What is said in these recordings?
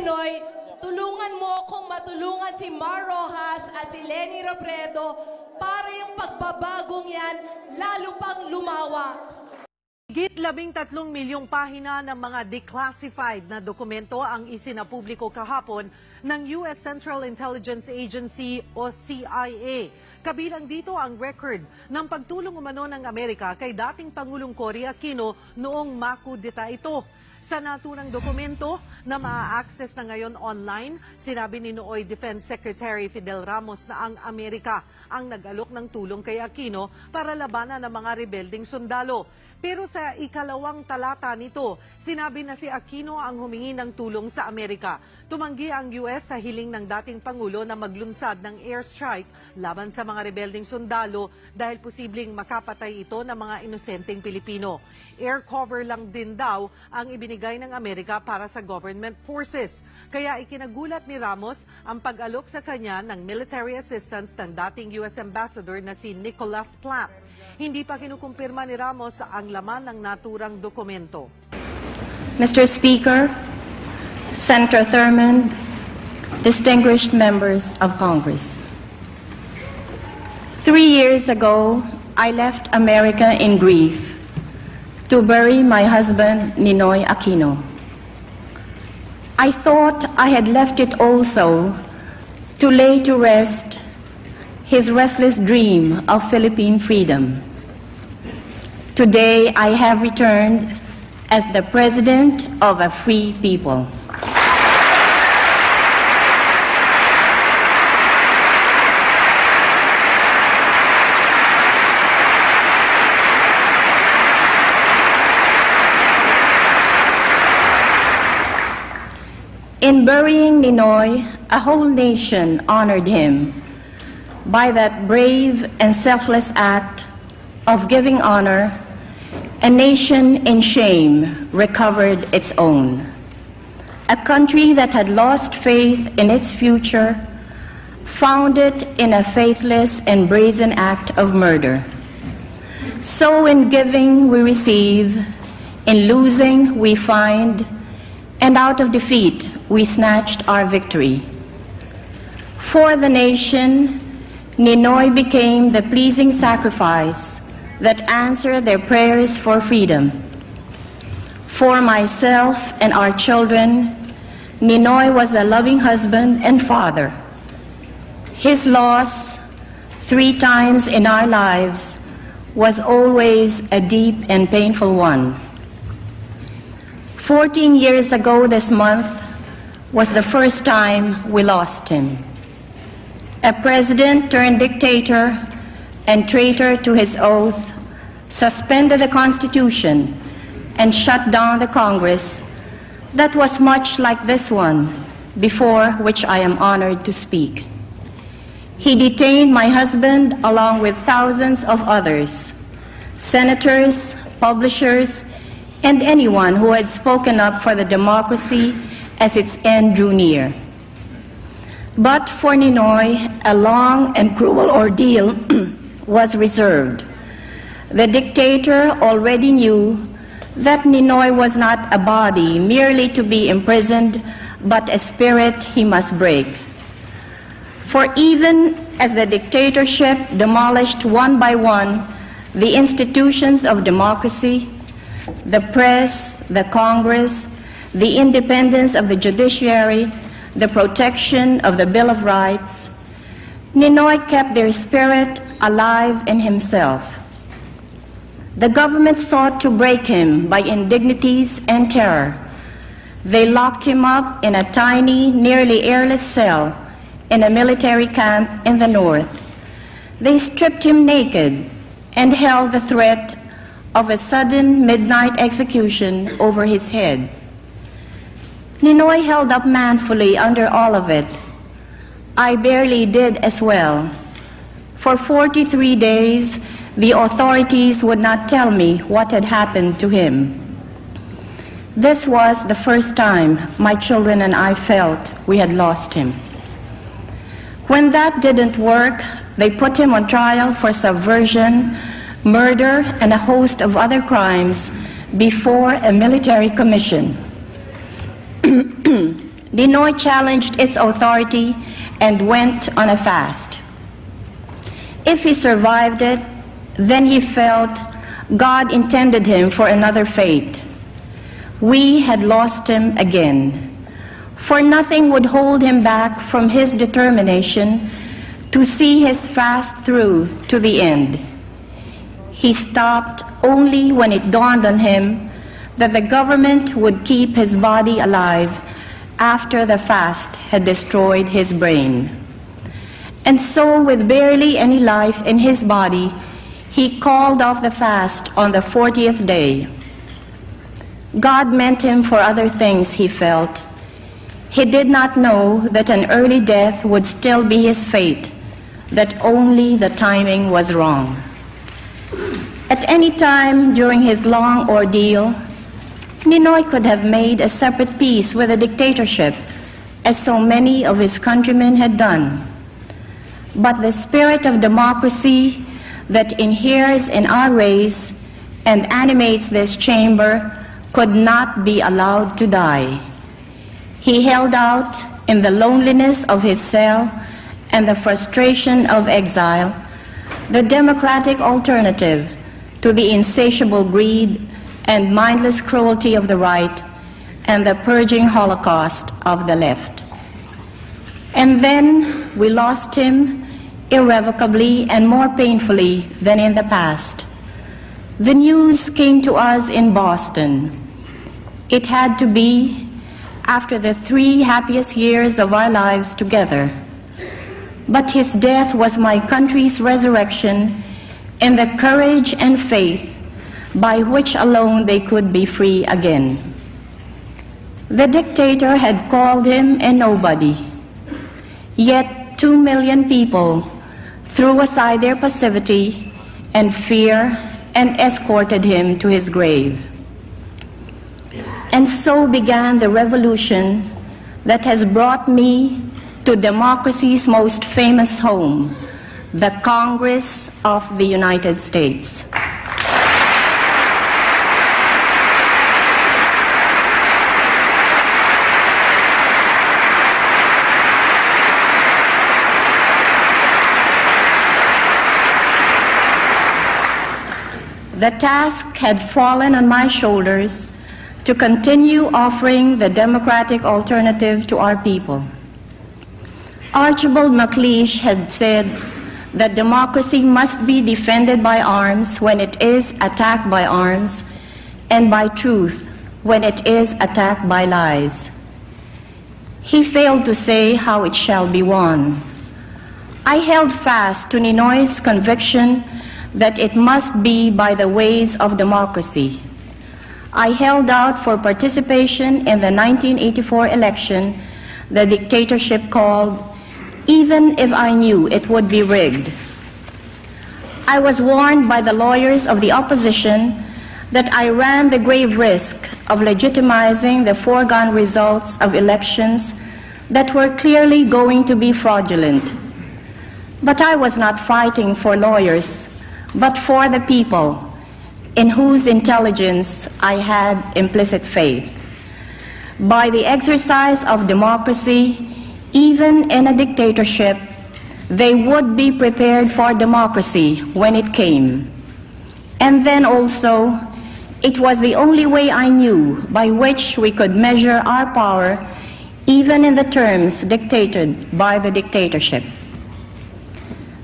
Pinoy, tulungan mo kung matulungan si Mar Rojas at si Leni Robredo para yung pagbabagong yan lalo pang lumawak. Higit 13 milyong pahina ng mga declassified na dokumento ang isinapubliko kahapon ng US Central Intelligence Agency o CIA. Kabilang dito ang record ng pagtulong umano ng Amerika kay dating Pangulong Cory Aquino noong makudeta ito. Sa naturang dokumento na maa-access na ngayon online, sinabi ni nooy Defense Secretary Fidel Ramos na ang Amerika ang nag-alok ng tulong kay Aquino para labanan ng mga rebelding sundalo. Pero sa ikalawang talata nito, sinabi na si Aquino ang humingi ng tulong sa Amerika. Tumanggi ang US sa hiling ng dating Pangulo na maglunsad ng airstrike laban sa mga rebelding sundalo dahil posibleng makapatay ito ng mga inosenteng Pilipino. Air cover lang din daw ang ibinigay ng Amerika para sa government forces. Kaya ikinagulat ni Ramos ang pag-alok sa kanya ng military assistance ng dating US Ambassador na si Nicholas Platt. Hindi pa kinukumpirma ni Ramos ang laman ng naturang dokumento. Mr. Speaker, Senator Thurmond, distinguished members of Congress. 3 years ago, I left America in grief to bury my husband, Ninoy Aquino. I thought I had left it also to lay to rest his restless dream of Philippine freedom. Today, I have returned as the president of a free people. In burying Ninoy, a whole nation honored him by that brave and selfless act of giving honor. A nation in shame recovered its own. A country that had lost faith in its future found it in a faithless and brazen act of murder. So in giving we receive, in losing we find, and out of defeat we snatched our victory. For the nation, Ninoy became the pleasing sacrifice that answered their prayers for freedom. For myself and our children, Ninoy was a loving husband and father. His loss 3 times in our lives was always a deep and painful one. 14 years ago this month was the first time we lost him. A president turned dictator and traitor to his oath, suspended the Constitution and shut down the Congress that was much like this one, before which I am honored to speak. He detained my husband along with thousands of others, senators, publishers, and anyone who had spoken up for the democracy as its end drew near. But for Ninoy, a long and cruel ordeal was reserved. The dictator already knew that Ninoy was not a body merely to be imprisoned, but a spirit he must break. For even as the dictatorship demolished one by one the institutions of democracy, the press, the Congress, the independence of the judiciary, the protection of the Bill of Rights, Ninoy kept their spirit alive in himself. The government sought to break him by indignities and terror. They locked him up in a tiny, nearly airless cell in a military camp in the north. They stripped him naked and held the threat of a sudden midnight execution over his head. Ninoy held up manfully under all of it. I barely did as well. For 43 days, the authorities would not tell me what had happened to him. This was the first time my children and I felt we had lost him. When that didn't work, they put him on trial for subversion, murder, and a host of other crimes before a military commission. Ninoy challenged its authority and went on a fast. If he survived it, then he felt God intended him for another fate. We had lost him again, for nothing would hold him back from his determination to see his fast through to the end. He stopped only when it dawned on him that the government would keep his body alive after the fast had destroyed his brain. And so, with barely any life in his body, he called off the fast on the 40th day. God meant him for other things, he felt. He did not know that an early death would still be his fate, that only the timing was wrong. At any time during his long ordeal, Ninoy could have made a separate peace with the dictatorship, as so many of his countrymen had done. But the spirit of democracy that inheres in our race and animates this chamber could not be allowed to die. He held out in the loneliness of his cell and the frustration of exile, the democratic alternative to the insatiable greed and mindless cruelty of the right and the purging holocaust of the left. And then we lost him irrevocably and more painfully than in the past. The news came to us in Boston. It had to be after the 3 happiest years of our lives together. But his death was my country's resurrection in the courage and faith by which alone they could be free again. The dictator had called him a nobody, yet 2 million people threw aside their passivity and fear and escorted him to his grave. And so began the revolution that has brought me to democracy's most famous home, the Congress of the United States. The task had fallen on my shoulders to continue offering the democratic alternative to our people. Archibald MacLeish had said that democracy must be defended by arms when it is attacked by arms, and by truth when it is attacked by lies. He failed to say how it shall be won. I held fast to Ninoy's conviction that it must be by the ways of democracy. I held out for participation in the 1984 election the dictatorship called, even if I knew it would be rigged. I was warned by the lawyers of the opposition that I ran the grave risk of legitimizing the foregone results of elections that were clearly going to be fraudulent. But I was not fighting for lawyers, but for the people, in whose intelligence I had implicit faith. By the exercise of democracy, even in a dictatorship, they would be prepared for democracy when it came. And then also, it was the only way I knew by which we could measure our power, even in the terms dictated by the dictatorship.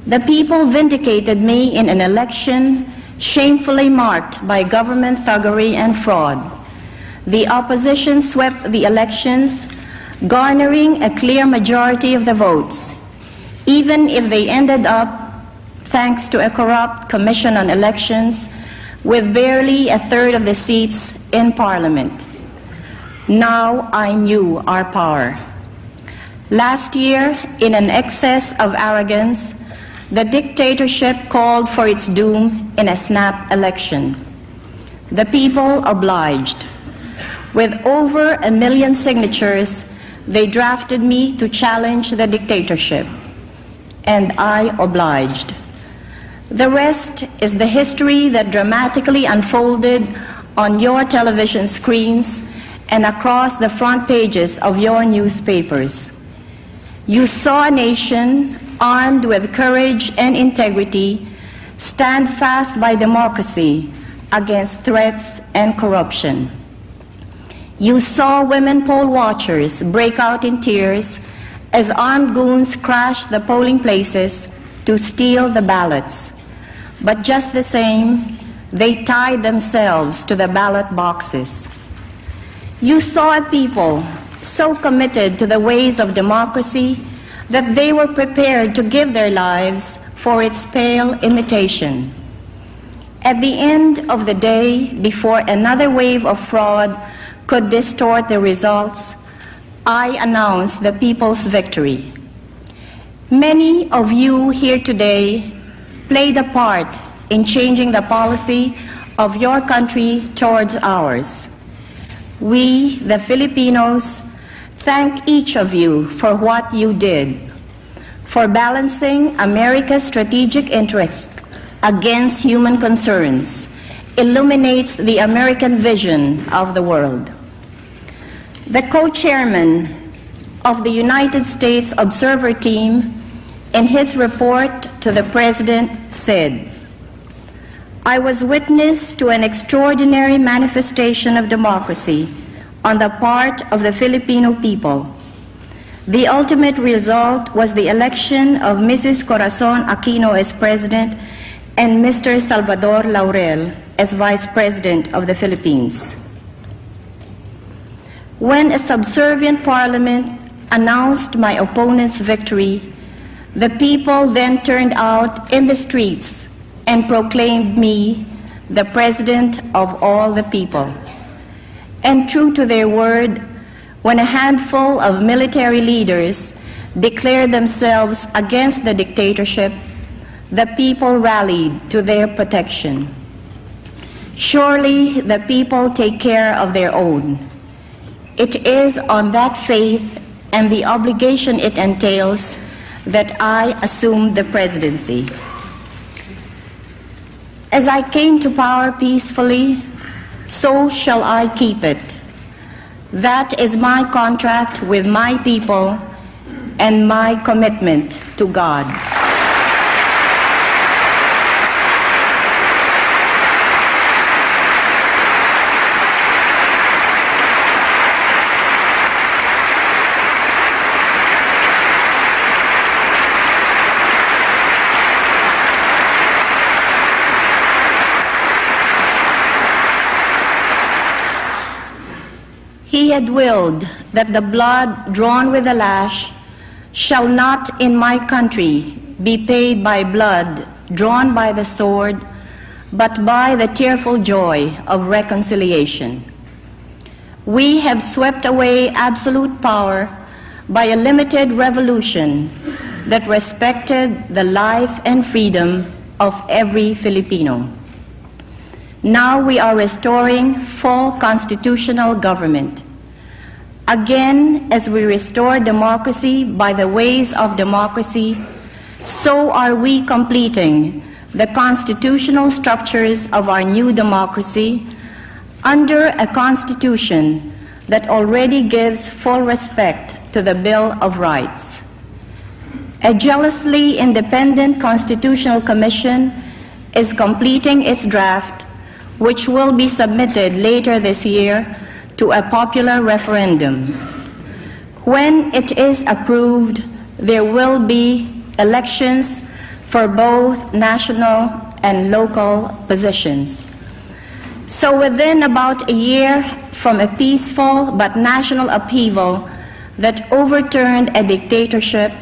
The people vindicated me in an election shamefully marked by government thuggery and fraud. The opposition swept the elections, garnering a clear majority of the votes, even if they ended up, thanks to a corrupt Commission on Elections, with barely a third of the seats in Parliament. Now I knew our power. Last year, in an excess of arrogance, the dictatorship called for its doom in a snap election. The people obliged. With over 1 million signatures, they drafted me to challenge the dictatorship, and I obliged. The rest is the history that dramatically unfolded on your television screens and across the front pages of your newspapers. You saw a nation armed with courage and integrity stand fast by democracy against threats and corruption. You saw women poll watchers break out in tears as armed goons crashed the polling places to steal the ballots. But just the same, they tied themselves to the ballot boxes. You saw a people so committed to the ways of democracy that they were prepared to give their lives for its pale imitation. At the end of the day, before another wave of fraud could distort the results, I announced the people's victory. Many of you here today played a part in changing the policy of your country towards ours. We, the Filipinos, thank each of you for what you did, for balancing America's strategic interests against human concerns, illuminates the American vision of the world. The co-chairman of the United States Observer Team, in his report to the President, said, "I was witness to an extraordinary manifestation of democracy on the part of the Filipino people. The ultimate result was the election of Mrs. Corazon Aquino as President and Mr. Salvador Laurel as Vice President of the Philippines. When a subservient parliament announced my opponent's victory, the people then turned out in the streets and proclaimed me the President of all the people. And true to their word, when a handful of military leaders declared themselves against the dictatorship, the people rallied to their protection. Surely the people take care of their own. It is on that faith and the obligation it entails that I assumed the presidency. As I came to power peacefully, so shall I keep it. That is my contract with my people and my commitment to God." He had willed that the blood drawn with the lash shall not in my country be paid by blood drawn by the sword, but by the tearful joy of reconciliation. We have swept away absolute power by a limited revolution that respected the life and freedom of every Filipino. Now we are restoring full constitutional government. Again, as we restore democracy by the ways of democracy, so are we completing the constitutional structures of our new democracy under a constitution that already gives full respect to the Bill of Rights. A jealously independent constitutional commission is completing its draft, which will be submitted later this year to a popular referendum. When it is approved, there will be elections for both national and local positions. So within about a year from a peaceful but national upheaval that overturned a dictatorship,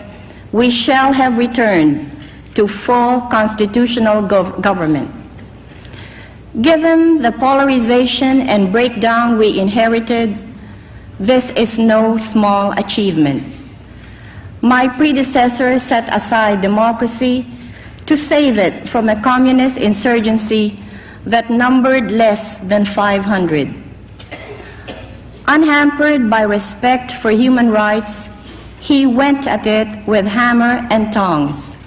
we shall have returned to full constitutional government. Given the polarization and breakdown we inherited, this is no small achievement. My predecessor set aside democracy to save it from a communist insurgency that numbered less than 500. Unhampered by respect for human rights, he went at it with hammer and tongs.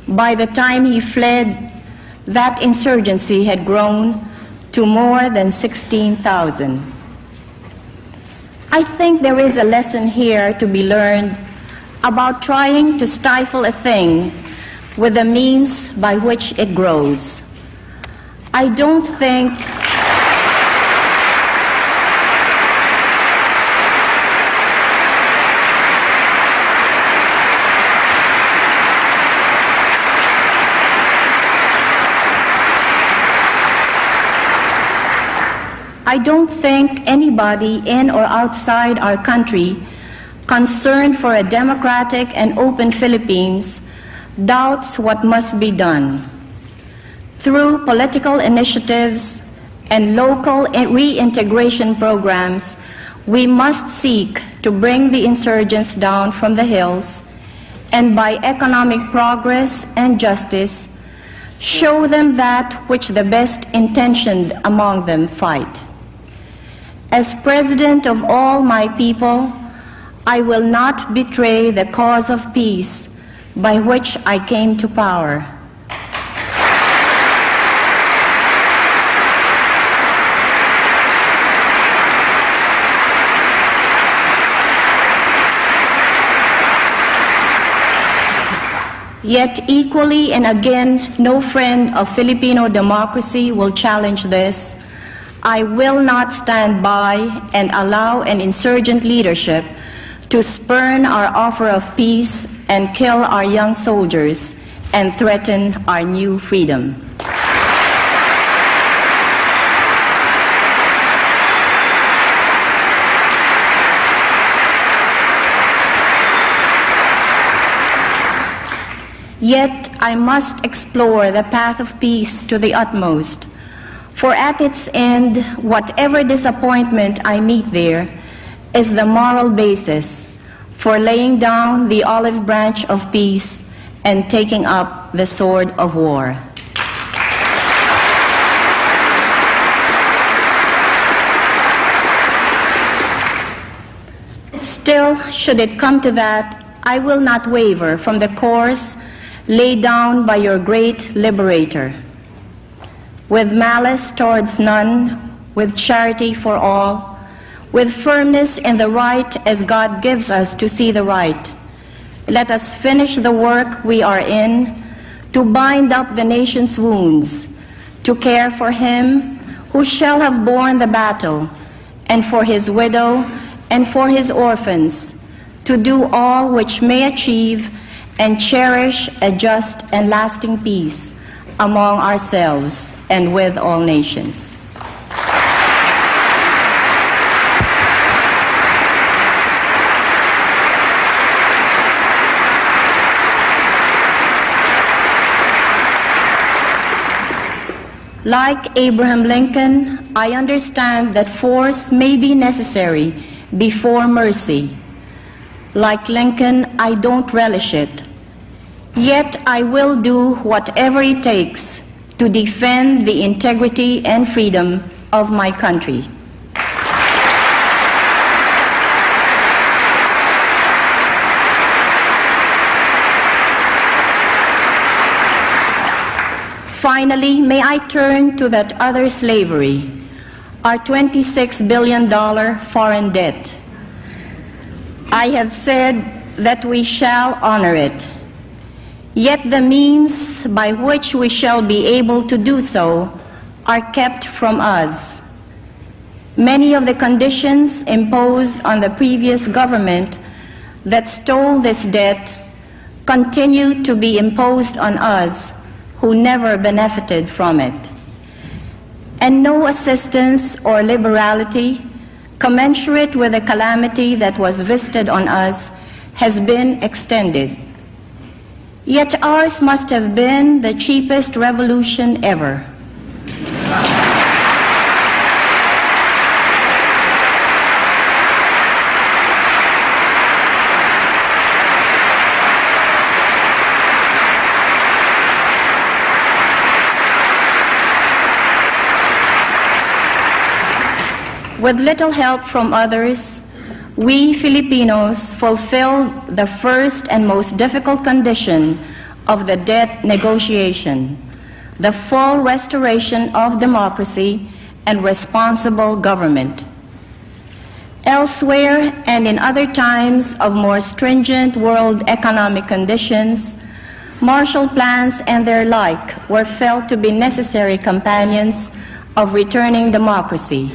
By the time he fled, that insurgency had grown to more than 16,000. I think there is a lesson here to be learned about trying to stifle a thing with the means by which it grows. I don't think anybody in or outside our country concerned for a democratic and open Philippines doubts what must be done. Through political initiatives and local reintegration programs, we must seek to bring the insurgents down from the hills, and by economic progress and justice, show them that which the best intentioned among them fight. As president of all my people, I will not betray the cause of peace by which I came to power. Yet equally and again, no friend of Filipino democracy will challenge this. I will not stand by and allow an insurgent leadership to spurn our offer of peace and kill our young soldiers and threaten our new freedom. Yet I must explore the path of peace to the utmost. For at its end, whatever disappointment I meet there is the moral basis for laying down the olive branch of peace and taking up the sword of war. Still, should it come to that, I will not waver from the course laid down by your great liberator. With malice towards none, with charity for all, with firmness in the right as God gives us to see the right, let us finish the work we are in, to bind up the nation's wounds, to care for him who shall have borne the battle, and for his widow and for his orphans, to do all which may achieve and cherish a just and lasting peace among ourselves and with all nations. Like Abraham Lincoln, I understand that force may be necessary before mercy. Like Lincoln, I don't relish it. Yet I will do whatever it takes to defend the integrity and freedom of my country. Finally, may I turn to that other slavery, our $26 billion foreign debt. I have said that we shall honor it. Yet the means by which we shall be able to do so are kept from us. Many of the conditions imposed on the previous government that stole this debt continue to be imposed on us who never benefited from it. And no assistance or liberality commensurate with the calamity that was visited on us has been extended. Yet ours must have been the cheapest revolution ever. With little help from others, we Filipinos fulfilled the first and most difficult condition of the debt negotiation, the full restoration of democracy and responsible government. Elsewhere and in other times of more stringent world economic conditions, Marshall Plans and their like were felt to be necessary companions of returning democracy.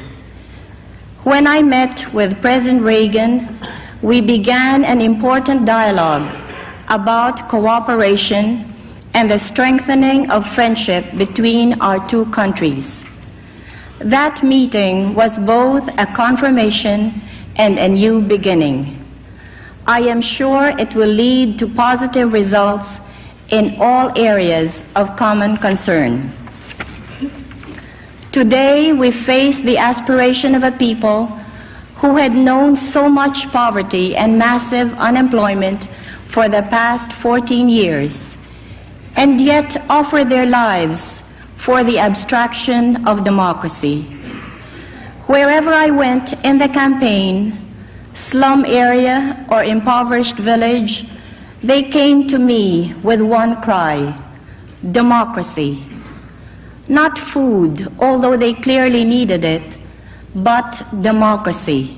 When I met with President Reagan, we began an important dialogue about cooperation and the strengthening of friendship between our two countries. That meeting was both a confirmation and a new beginning. I am sure it will lead to positive results in all areas of common concern. Today, we face the aspiration of a people who had known so much poverty and massive unemployment for the past 14 years, and yet offer their lives for the abstraction of democracy. Wherever I went in the campaign, slum area or impoverished village, they came to me with one cry: democracy. Not food, although they clearly needed it, but democracy.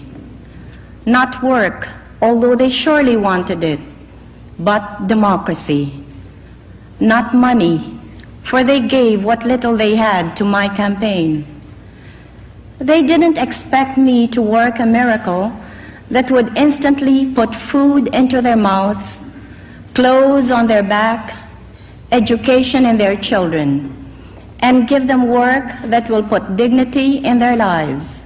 Not work, although they surely wanted it, but democracy. Not money, for they gave what little they had to my campaign. They didn't expect me to work a miracle that would instantly put food into their mouths, clothes on their back, education in their children, and give them work that will put dignity in their lives.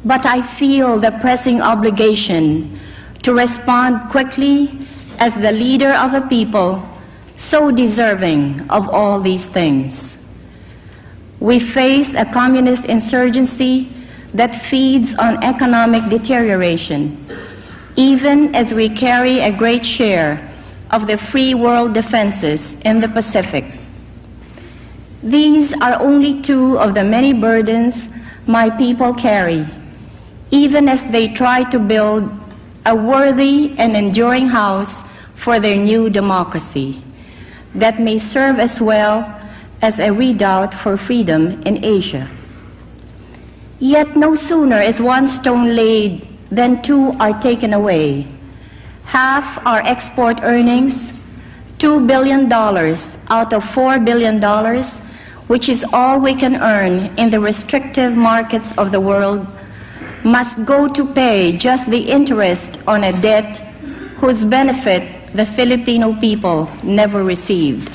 But I feel the pressing obligation to respond quickly as the leader of a people so deserving of all these things. We face a communist insurgency that feeds on economic deterioration, even as we carry a great share of the free world defenses in the Pacific. These are only two of the many burdens my people carry, even as they try to build a worthy and enduring house for their new democracy that may serve as well as a redoubt for freedom in Asia. Yet no sooner is one stone laid than two are taken away. Half our export earnings, $2 billion out of $4 billion, which is all we can earn in the restrictive markets of the world, must go to pay just the interest on a debt whose benefit the Filipino people never received.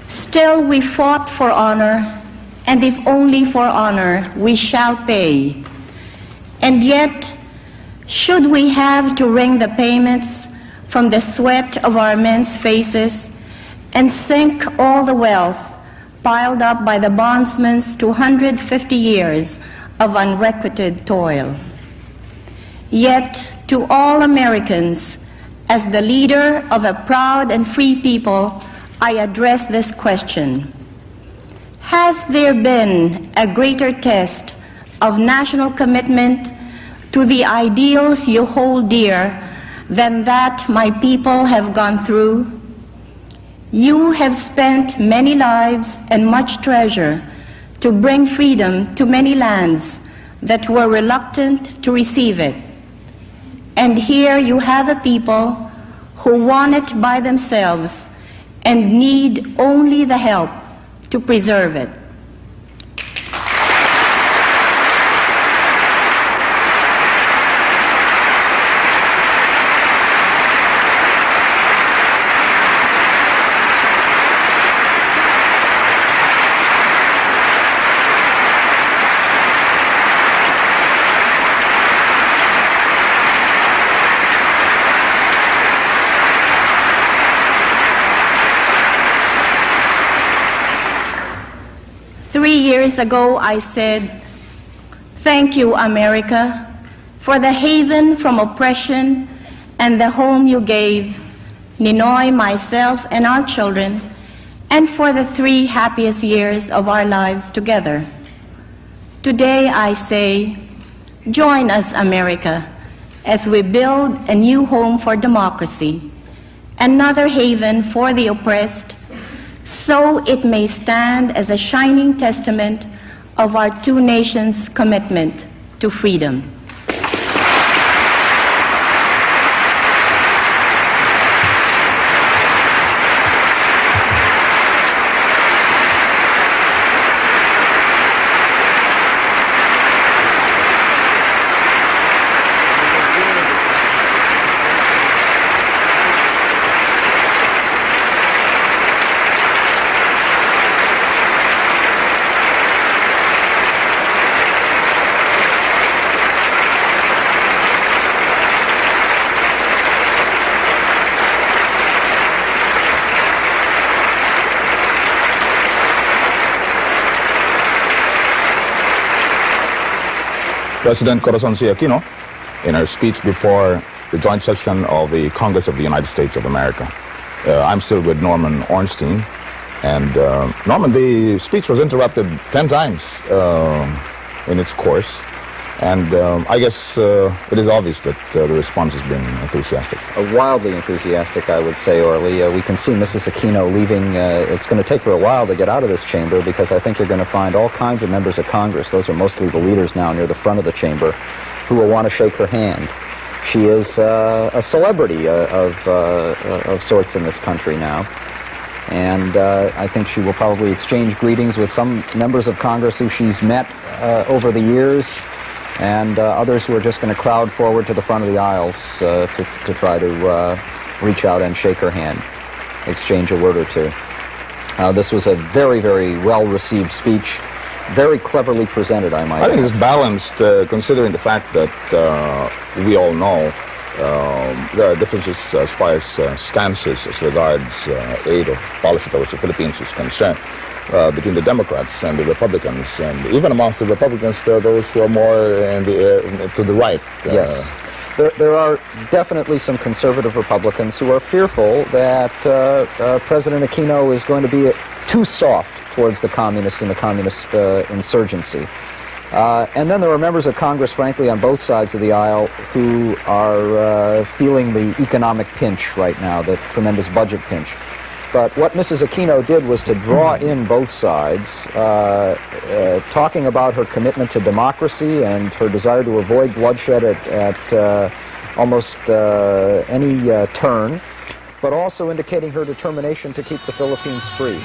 Still, we fought for honor, and if only for honor, we shall pay. And yet, should we have to wring the payments from the sweat of our men's faces and sink all the wealth piled up by the bondsman's 250 years of unrequited toil? Yet, to all Americans, as the leader of a proud and free people, I address this question: has there been a greater test of national commitment to the ideals you hold dear than that my people have gone through? You have spent many lives and much treasure to bring freedom to many lands that were reluctant to receive it. And here you have a people who want it by themselves and need only the help to preserve it. Years ago, I said, "Thank you, America, for the haven from oppression and the home you gave Ninoy, myself, and our children, and for the 3 happiest years of our lives together." Today, I say, join us, America, as we build a new home for democracy, another haven for the oppressed, so it may stand as a shining testament of our two nations' commitment to freedom. President Aquino, in her speech before the joint session of the Congress of the United States of America. I'm still with Norman Ornstein, and Norman, the speech was interrupted 10 times in its course, and I guess it is obvious that the response has been enthusiastic. Wildly enthusiastic, I would say, Orly. We can see Mrs. Aquino leaving. It's going to take her a while to get out of this chamber, because I think you're going to find all kinds of members of Congress, those are mostly the leaders now near the front of the chamber, who will want to shake her hand. She is a celebrity of sorts in this country now. And I think she will probably exchange greetings with some members of Congress who she's met over the years, and others who are just going to crowd forward to the front of the aisles to try to reach out and shake her hand, exchange a word or two. This was a very, very well-received speech, very cleverly presented, I might add. I think it's balanced, considering the fact that we all know there are differences as far as stances as regards aid or policy towards the Philippines is concerned. Between the Democrats and the Republicans, and even amongst the Republicans, there are those who are more in the air, to the right. Yes. There are definitely some conservative Republicans who are fearful that President Aquino is going to be too soft towards the communists and the communist insurgency. And then there are members of Congress, frankly, on both sides of the aisle who are feeling the economic pinch right now, the tremendous budget pinch. But what Mrs. Aquino did was to draw in both sides, talking about her commitment to democracy and her desire to avoid bloodshed at almost any turn, but also indicating her determination to keep the Philippines free.